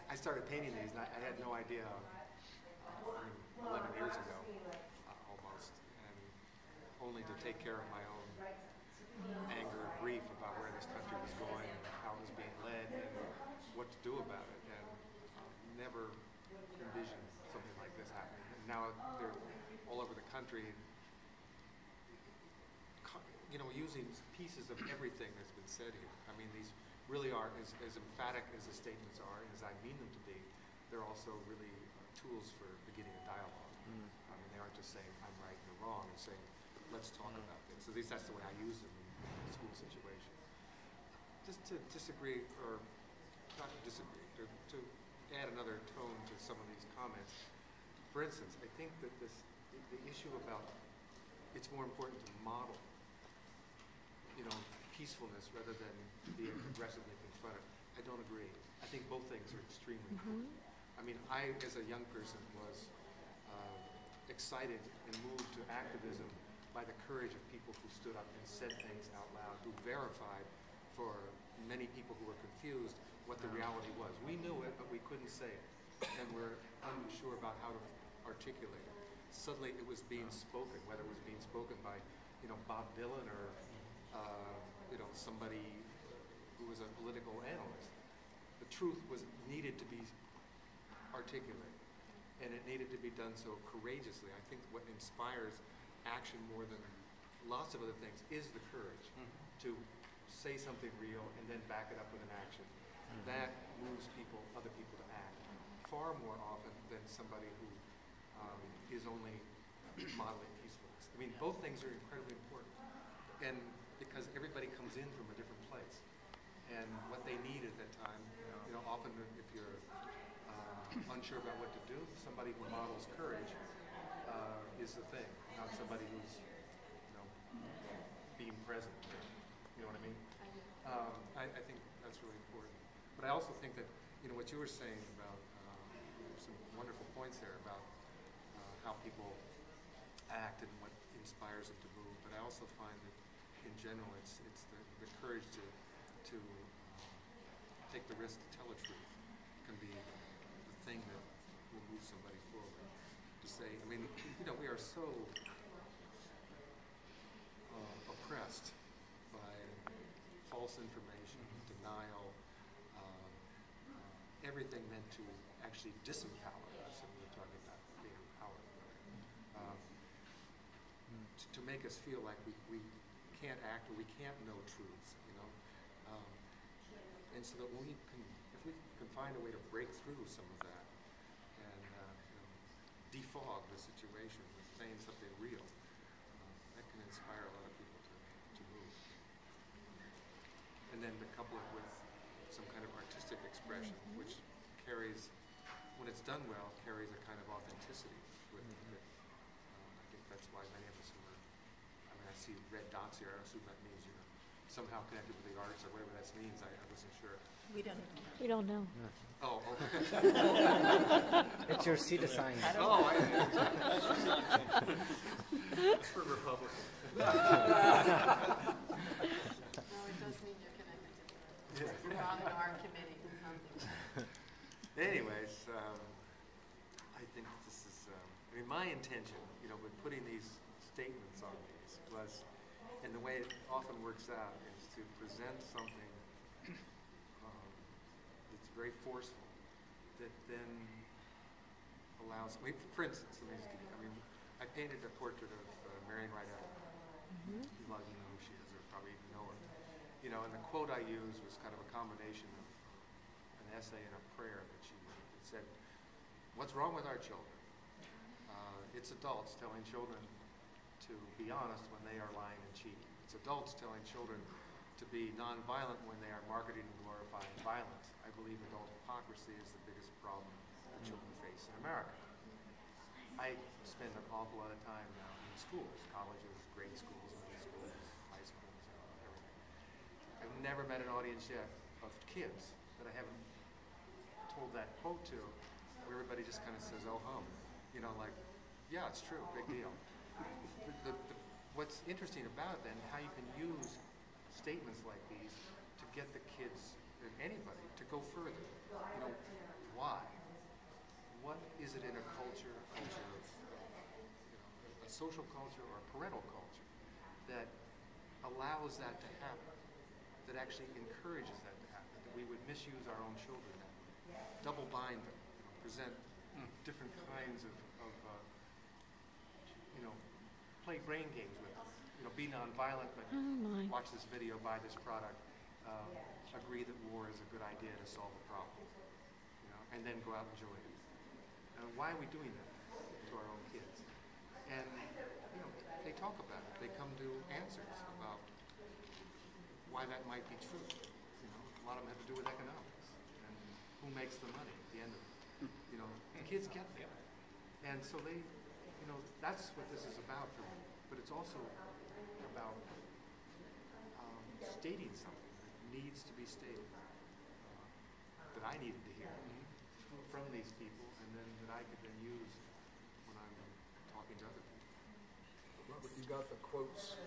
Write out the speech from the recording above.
I started painting these, and I had no idea, 11 years ago, almost, and only to take care of my own anger and grief about where this country was going and how it was being led and what to do about it, and never envisioned something like this happening. And now they're all over the country, using pieces of everything that's been said here. I mean, these really are, as emphatic as the statements are, and as I mean them to be, they're also really tools for beginning a dialogue. I mean, they aren't just saying, I'm right and you're wrong, and saying, let's talk about this. At least that's the way I use them in a school situation. Just to disagree, or not to disagree, to add another tone to some of these comments. For instance, I think that the issue about it's more important to model, peacefulness rather than being aggressively confronted. I don't agree. I think both things are extremely important. I mean, I, as a young person, was excited and moved to activism by the courage of people who stood up and said things out loud, who verified for many people who were confused what the reality was. We knew it, but we couldn't say it, and we're unsure about how to articulate it. Suddenly, it was being spoken, whether it was being spoken by, Bob Dylan or somebody who was a political analyst. The truth needed to be articulated, and it needed to be done so courageously. I think what inspires action more than lots of other things is the courage to say something real and then back it up with an action. That moves other people to act far more often than somebody who is only modeling peacefulness. I mean, both things are incredibly important, and because everybody comes in from a different place, and what they need at that time, often if you're unsure about what to do, somebody who models courage is the thing, not somebody who's, being present. You know what I mean? I think that's really important. But I also think that, what you were saying about some wonderful points there about how people act and what inspires them to move. But I also find that, in general, it's the courage to take the risk to tell the truth can be the thing that will move somebody forward. To say, I mean, we are so oppressed by false information, denial, everything meant to actually disempower us, and we're talking about being empowered. To make us feel like we can't act or we can't know truths, and so that if we can find a way to break through some of that and defog the situation with saying something real, that can inspire a lot of people to move. And then to couple it with some kind of artistic expression, which carries, when it's done well, carries a kind of authenticity with it. I think that's why many of us I see red dots here. I assume that means somehow connected with the arts or whatever that means. I wasn't sure. We don't know. We don't know. Oh, okay. It's your seat assigned. Oh, it's for Republicans. No, it does mean you're connected to the arts. You're on our committee or something. Anyways, I think this is, my intention, with putting these statements on these was, and the way it often works out is to present something that's very forceful, that then allows, for instance, I painted a portrait of Marian Rydell. A lot of you know who she is, or probably even know her. And the quote I used was kind of a combination of an essay and a prayer that she wrote. It said, "What's wrong with our children? It's adults telling children to be honest when they are lying and cheating. It's adults telling children to be nonviolent when they are marketing and glorifying violence. I believe adult hypocrisy is the biggest problem that children face in America." I spend an awful lot of time now in schools, colleges, grade schools, middle schools, high schools, everything. I've never met an audience yet of kids that I haven't told that quote to, where everybody just kind of says, "Oh hum," like, yeah, it's true, big deal. What's interesting about it then, how you can use statements like these to get the kids, and anybody, to go further. Why? what is it in a culture of, a social culture or a parental culture that allows that to happen, that actually encourages that to happen, that we would misuse our own children that way, double bind them, present different kinds of play brain games with them, be nonviolent, but watch this video, buy this product, agree that war is a good idea to solve a problem, and then go out and enjoy it. Why are we doing that to our own kids? And they talk about it. They come to answers about why that might be true. A lot of them have to do with economics and who makes the money at the end of it. Kids get there, and so they, that's what this is about for me. But it's also about stating something that needs to be stated, that I needed to hear from these people, and then that I could then use when I'm talking to other people. Robert, you got the quotes